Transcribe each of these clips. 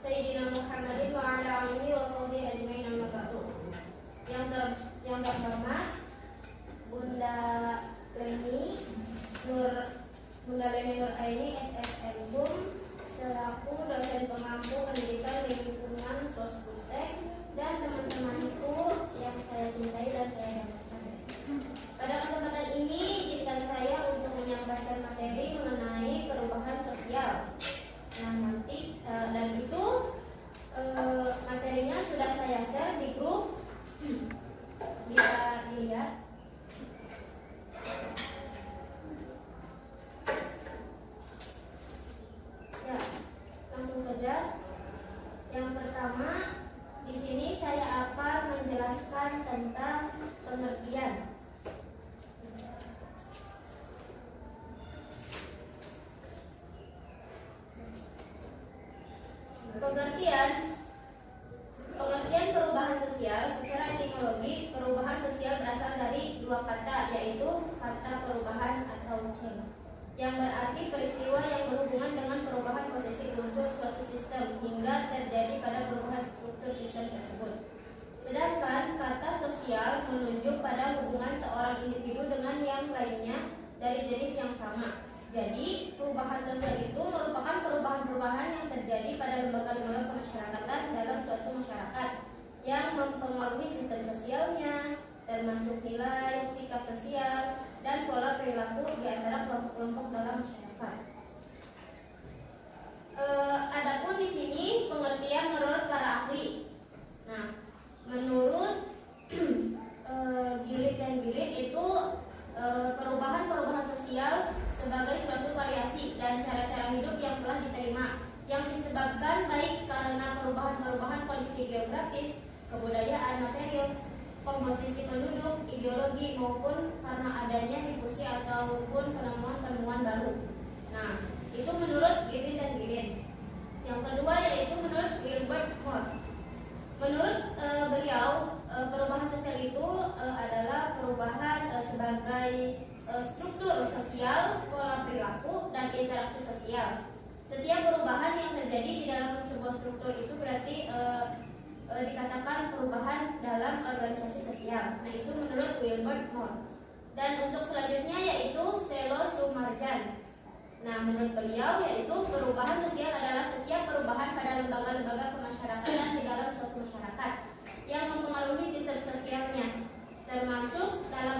Sayyidina Muhammadin wa ala alihi wa sahbihi ajmain amma ba'du. Yang terhormat Bunda Leni Nur Aini SSN BUM selaku dosen pengampu pendidikan lingkungan Sosbudtek dan teman-temanku yang saya cintai dan saya hormati. Pada kesempatan ini izinkan saya untuk menyampaikan materi mengenai perubahan sosial. Nah nanti dan itu materinya sudah saya share di grup, bisa dilihat. Ya, langsung saja. Yang pertama, di sini saya akan menjelaskan tentang pengertian. Pengertian perubahan sosial secara etimologi, perubahan sosial berasal dari dua kata, yaitu kata perubahan atau change, yang berarti peristiwa yang berhubungan dengan perubahan posisi unsur suatu sistem hingga terjadi pada perubahan struktur sistem tersebut. Sedangkan kata sosial menunjuk pada hubungan seorang individu dengan yang lainnya dari jenis yang sama. Jadi, perubahan sosial itu merupakan perubahan-perubahan yang terjadi pada lembaga-lembaga pemasyarakatan dalam suatu masyarakat yang mempengaruhi sistem sosialnya, termasuk nilai, sikap sosial, dan pola perilaku di antara kelompok-kelompok dalam masyarakat. Adapun di sini pengertian menurut para ahli. Nah, menurut Gilit dan Gilit itu perubahan-perubahan sosial sebagai suatu variasi dan cara-cara hidup yang telah diterima yang disebabkan baik karena perubahan-perubahan kondisi geografis, kebudayaan, material, komposisi penduduk, ideologi maupun karena adanya difusi ataupun penemuan-penemuan baru. Nah, itu menurut Gilit dan Gilit. Yang kedua yaitu menurut Gilbert Moore. Menurut beliau, perubahan sosial itu adalah perubahan sebagai struktur sosial, pola perilaku, dan interaksi sosial. Setiap perubahan yang terjadi di dalam sebuah struktur itu berarti dikatakan perubahan dalam organisasi sosial. Nah, itu menurut Wilbert Moore. Dan untuk selanjutnya yaitu Selo Sumarjan. Nah, menurut beliau yaitu perubahan sosial adalah setiap perubahan pada lembaga-lembaga kemasyarakatan di dalam suatu masyarakat yang mempengaruhi sistem sosialnya, termasuk dalam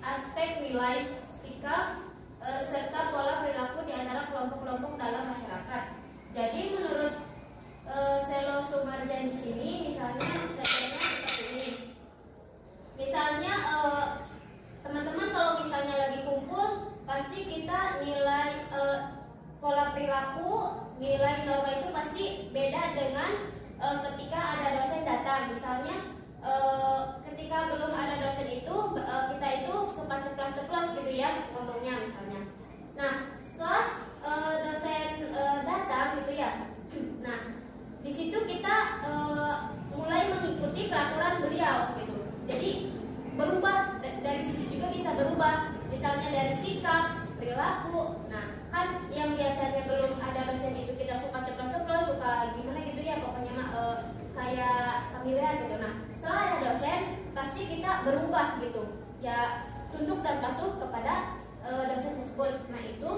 aspek nilai, sikap, serta pola perilaku di antara kelompok-kelompok dalam masyarakat. Jadi menurut Selo Sumarjan di sini, misalnya contohnya seperti ini. Misalnya teman-teman kalau misalnya lagi kumpul, pasti kita nilai pola perilaku, nilai norma itu pasti beda dengan ketika ada dosen datang. Misalnya ketika belum ada dosen itu kita itu suka ceplas-ceplos gitu ya ngomongnya misalnya. Nah, setelah dosen datang gitu ya. Nah, di situ kita mulai mengikuti peraturan beliau gitu. Jadi berubah, dari situ juga bisa berubah. Misalnya dari sikap, perilaku. Nah, kan yang biasanya belum ada dosen itu kita suka ceplos-ceplos, suka gimana gitu ya, pokoknya kayak pemilihan gitu. Nah, setelah ada dosen, pasti kita berubah gitu. Ya, tunduk dan patuh kepada dosen tersebut. Nah, itu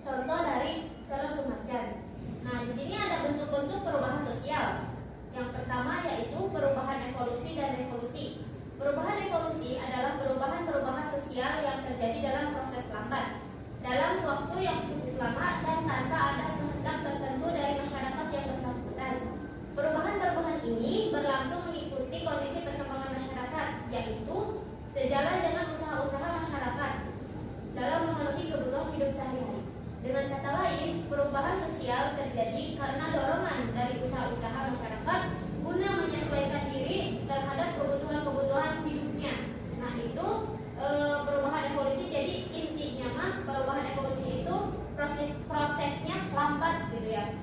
contoh dari Selo Sumarjan. Nah, di sini ada bentuk-bentuk perubahan sosial. Yang pertama yaitu perubahan evolusi dan revolusi. Perubahan evolusi adalah perubahan-perubahan sosial yang terjadi dalam proses lambat, dalam waktu yang cukup lama dan tanpa ada kehendak tertentu dari masyarakat yang bersangkutan. Perubahan-perubahan ini berlangsung mengikuti kondisi perkembangan masyarakat, yaitu sejalan dengan usaha-usaha masyarakat dalam memenuhi kebutuhan hidup sehari-hari. Dengan kata lain, perubahan sosial terjadi karena dorongan dari usaha-usaha masyarakat guna menyesuaikan diri terhadap kebutuhan-kebutuhan hidupnya. Nah, itu perubahan evolusi. Jadi intinya mah perubahan evolusi itu prosesnya lambat gitu ya.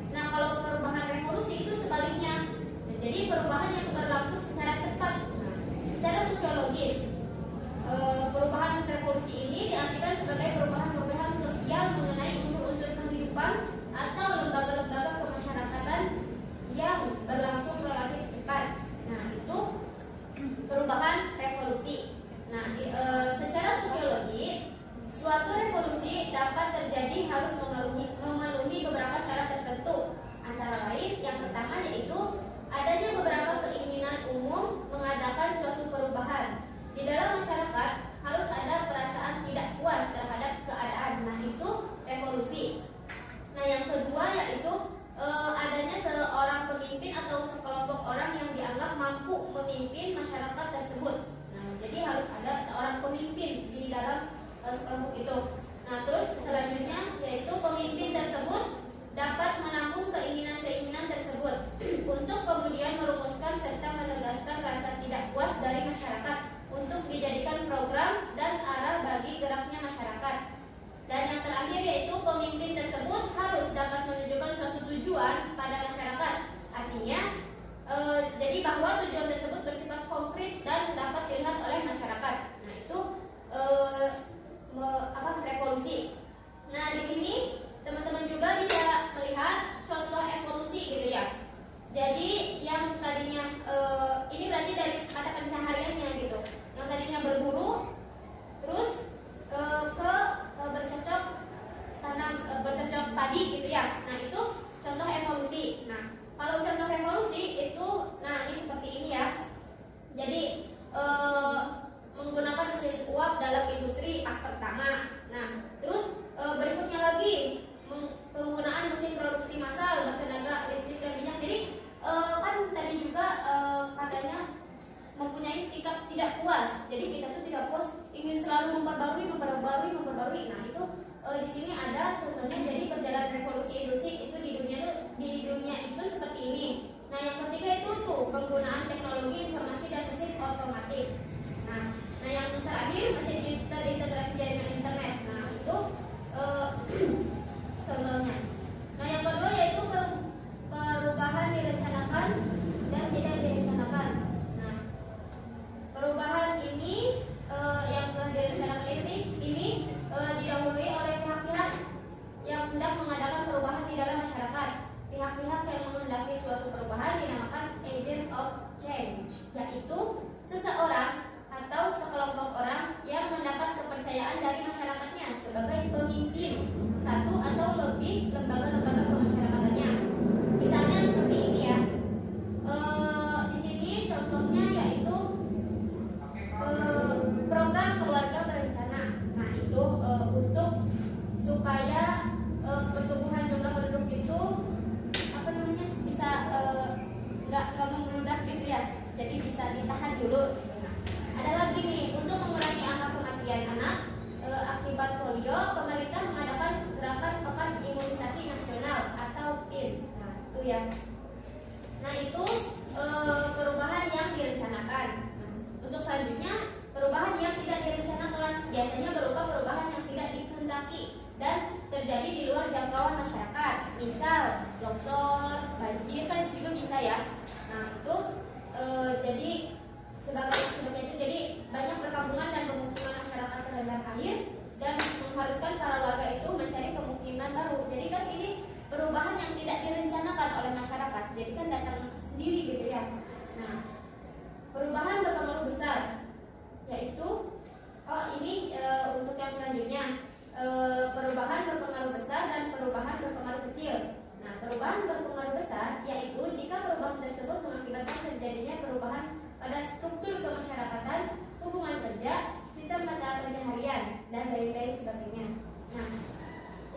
itu. Nah, terus selanjutnya yaitu pemimpin tersebut dapat menampung keinginan-keinginan tersebut untuk kemudian merumuskan serta menegaskan rasa tidak puas dari masyarakat untuk dijadikan program dan arah bagi geraknya masyarakat. Dan yang terakhir yaitu pemimpin tersebut harus dapat menunjukkan suatu tujuan pada masyarakat. Artinya jadi bahwa tujuan tersebut bersifat konkret dan dapat dilihat oleh masyarakat. Nah, itu revolusi. Nah, di sini teman-teman juga bisa melihat contoh evolusi gitu ya. Jadi yang tadinya ini berarti dari kata pencahariannya gitu. Yang tadinya berburu terus ke bercocok tanam, bercocok padi gitu ya. Nah, itu contoh evolusi. Nah, kalau contoh revolusi itu, nah ini seperti ini ya. Jadi menggunakan mesin uap dalam industri pas pertama. Nah, terus berikutnya lagi penggunaan mesin produksi massal bertenaga listrik dan minyak. Jadi kan tadi juga katanya mempunyai sikap tidak puas. Jadi kita tuh tidak puas, ingin selalu memperbarui. Nah, itu di sini ada contohnya. Jadi perjalanan revolusi industri itu di dunia itu seperti ini. Nah, yang ketiga itu tuh penggunaan teknologi informasi dan mesin otomatis. Nah yang terakhir mesin terintegrasi jaringan internet. Nah, itu contohnya. Nah, yang kedua yaitu perubahan direncanakan dan tidak direncanakan. Nah, perubahan ini yang telah direncanakan ini didahului oleh pihak-pihak yang hendak mengadakan perubahan di dalam masyarakat. Pihak-pihak yang menghendaki suatu perubahan dinamakan agent of change, yaitu seseorang atau sekelompok orang yang mendapat kepercayaan dari masyarakatnya sebagai pemimpin satu atau lebih lembaga-lembaga kemasyarakatannya. Misalnya seperti ini ya. Di sini contohnya yaitu program keluarga berencana. Nah, itu untuk supaya pertumbuhan jumlah penduduk itu bisa nggak membludak gitu ya. Jadi bisa ditahan dulu. Ada lagi nih, untuk mengurangi angka kematian anak akibat polio, pemerintah mengadakan gerakan pekan imunisasi nasional atau PIN. Nah, itu ya. Nah, itu perubahan yang direncanakan. Nah, untuk selanjutnya, perubahan yang tidak direncanakan biasanya berupa perubahan yang tidak dikehendaki dan terjadi di luar jangkauan masyarakat. Misal longsor, banjir, kan itu juga bisa ya. Nah, itu jadi sebagainya itu, jadi banyak perkampungan dan pemukiman masyarakat terendam air dan mengharuskan para warga itu mencari pemukiman baru. Jadi kan ini perubahan yang tidak direncanakan oleh masyarakat, jadi kan datang sendiri gitu ya. Nah, perubahan berpengaruh besar yaitu ini untuk yang selanjutnya perubahan berpengaruh besar dan perubahan berpengaruh kecil. Nah, perubahan berpengaruh besar yaitu jika perubahan tersebut mengakibatkan terjadinya perubahan pada struktur kemasyarakatan, hubungan kerja, sistem mata pencaharian, dan lain-lain sebagainya. Nah,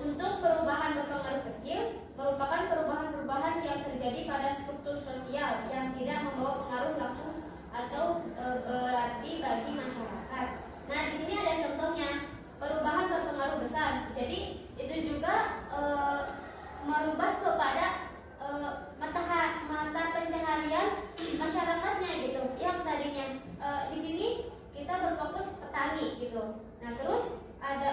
untuk perubahan berpengaruh kecil merupakan perubahan-perubahan yang terjadi pada struktur sosial yang tidak membawa pengaruh langsung atau berarti bagi masyarakat. Nah, di sini ada contohnya perubahan berpengaruh besar. Jadi itu juga merubah kepada mata pencaharian masyarakatnya gitu. Yang tadinya di sini kita berfokus petani gitu. Nah, terus ada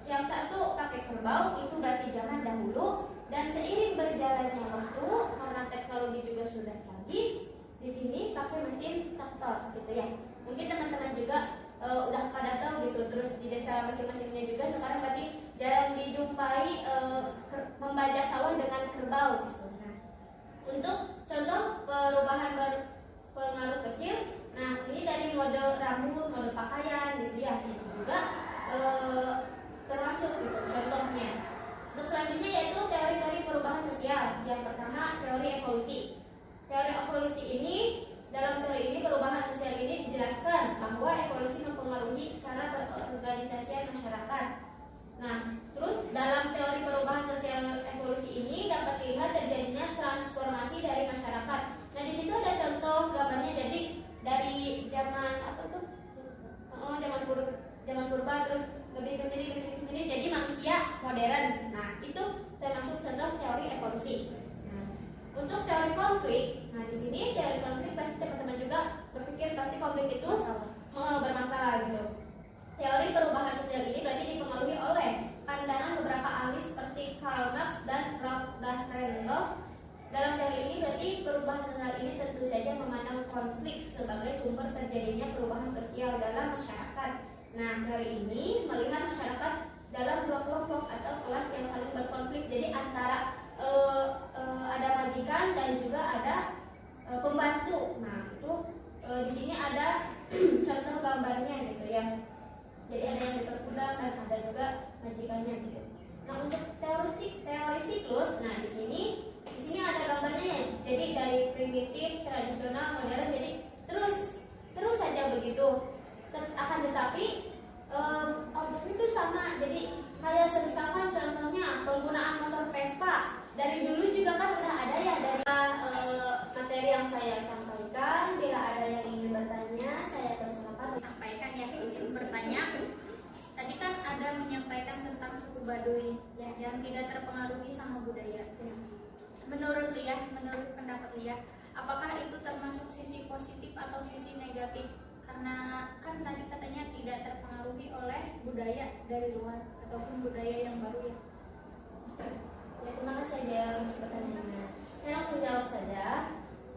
yang satu pakai kerbau, itu berarti zaman dahulu. Dan seiring berjalannya waktu, karena teknologi juga sudah canggih, di sini pakai mesin traktor gitu ya. Mungkin teman-teman juga udah pada tahu gitu. Terus di desa masing-masingnya juga sekarang berarti jarang dijumpai membajak sawah dengan kerbau gitu. Nah, untuk contoh perubahan berpengaruh kecil, nah ini dari mode rambut, mode pakaian gitu ya, itu juga termasuk gitu contohnya. Untuk selanjutnya yaitu teori-teori perubahan sosial. Yang pertama, teori evolusi. Teori evolusi ini, dalam teori ini perubahan sosial ini dijelaskan bahwa evolusi mempengaruhi cara berorganisasi masyarakat. Nah, terus dalam teori perubahan sosial evolusi ini dapat dilihat terjadinya transformasi dari masyarakat. Nah, di situ ada contoh gambarnya. Jadi dari zaman apa tuh? Zaman zaman purba terus lebih ke sini jadi manusia modern. Nah, itu termasuk contoh teori evolusi. Nah, untuk teori konflik, nah di sini teori konflik pasti teman-teman juga berpikir pasti konflik itu bermasalah gitu. Teori perubahan sosial ini berarti dipengaruhi oleh pandangan beberapa ahli seperti Karl Marx dan Ralph Randolph. Dalam teori ini berarti perubahan sosial ini tentu saja memandang konflik sebagai sumber terjadinya perubahan sosial dalam masyarakat. Nah, teori ini melihat masyarakat dalam dua kelompok atau kelas yang saling berkonflik. Jadi antara ada majikan dan juga ada pembantu. Nah, itu di sini ada contoh gambarnya gitu ya. Jadi ada yang diperbudak dan ada juga majikannya gitu. Nah, untuk teori siklus, nah di sini ada gambarnya ya. Jadi dari primitif, tradisional, modern, jadi terus saja begitu. Akan tetapi objek itu sama. Jadi kayak misalkan contohnya penggunaan motor Vespa. Dari dulu juga kan udah ada ya dari materi yang saya sampaikan. Bila ada yang ingin bertanya, saya persilakan sampaikan ya, izin bertanya. Tadi kan ada menyampaikan tentang suku Baduy ya, yang tidak terpengaruhi sama budaya. Menurut pendapat Lia, apakah itu termasuk sisi positif atau sisi negatif? Karena kan tadi katanya tidak terpengaruhi oleh budaya dari luar ataupun budaya yang baru ya. Ya, terima kasih aja atas pertanyaannya. Saya langsung jawab saja.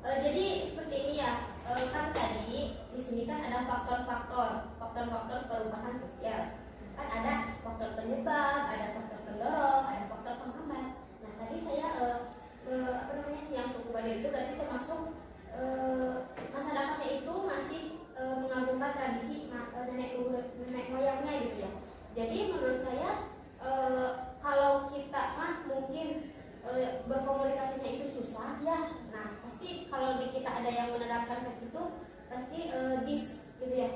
Jadi seperti ini ya, kan tadi di sini kan ada faktor-faktor perubahan sosial. Kan ada faktor penyebab, ada faktor pendorong, ada faktor penghambat. Nah, tadi saya yang suku Baduy itu berarti termasuk masyarakatnya itu masih mengagungkan tradisi nenek moyangnya gitu ya. Jadi menurut saya kalau kita mungkin berkomunikasinya itu susah ya. Nah, pasti kalau di kita ada yang menerapkan kayak gitu pasti gitu ya.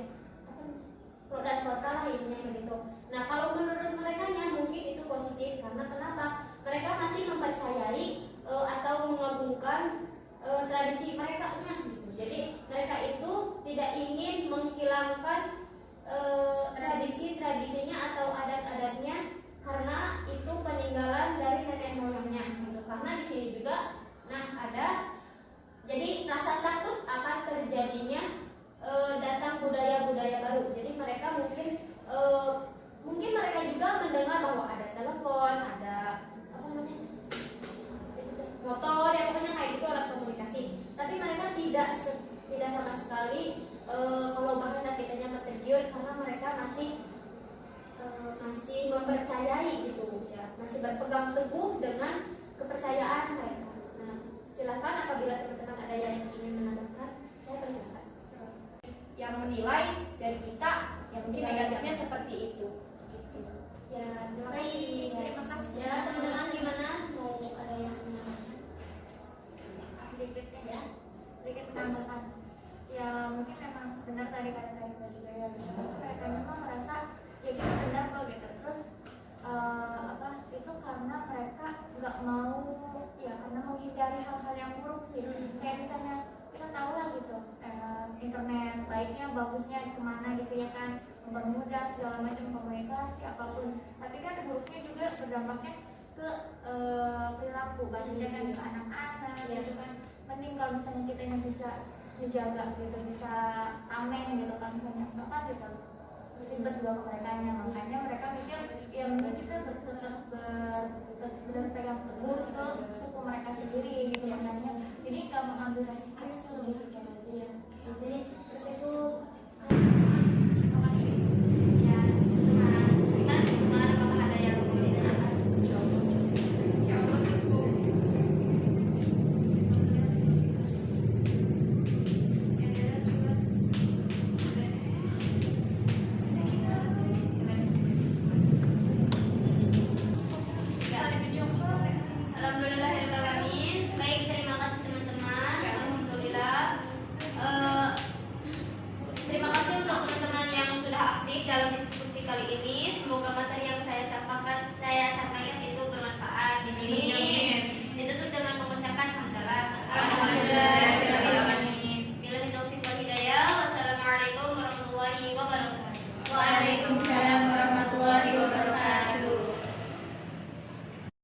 Pro dan kontra lah intinya begitu. Nah, kalau menurut mereka mungkin itu positif karena kenapa? Mereka masih mempercayai atau mengagungkan tradisi mereka gitu. Jadi mereka itu tidak ingin menghilangkan tradisinya atau adat-adatnya karena itu peninggalan dari nenek moyangnya gitu. Karena di sini juga ada jadi rasa takut akan terjadinya datang budaya-budaya baru. Jadi mereka mungkin mereka juga mendengar bahwa ada telepon, ada motor, ya pokoknya kayak gitu alat komunikasi. Tapi mereka tidak sama sekali kalau bahasa kitanya tergiur karena mereka masih mempercayai gitu ya, masih berpegang teguh dengan kepercayaan mereka. Nah, silakan apabila teman-teman ada yang ingin menambahkan, saya persilakan. Yang menilai dari kita yang mungkin negatifnya seperti itu. Gitu. Ya, terima kasih. Terima kasih. Ya, teman-teman gimana? Mau ada yang menambahkan? Sedikit ya, sedikit menambahkan. Ya mungkin memang benar tadi kata Mbak juga ya. Mereka memang merasa ya kita benar kok gitu. Terus itu karena mereka nggak mau ya karena menghindari hal-hal yang buruk sih. Kayak misalnya kita tahu lah gitu internet baiknya bagusnya kemana gitu ya kan, mempermudah segala macam komunikasi apapun. Tapi kan buruknya juga berdampaknya ke perilaku baiknya kan ke anak-anak gitu kan. Mending kalau misalnya kita yang bisa menjaga gitu, bisa tameng gitu kan misalnya apa gitu ribet juga ke mereka nya. Makanya mereka mikir ya mungkin kita tetap berpegang teguh ke suku mereka sendiri gitu makanya. Jadi nggak mengambil resiko itu lebih jauh ya. Jadi seperti itu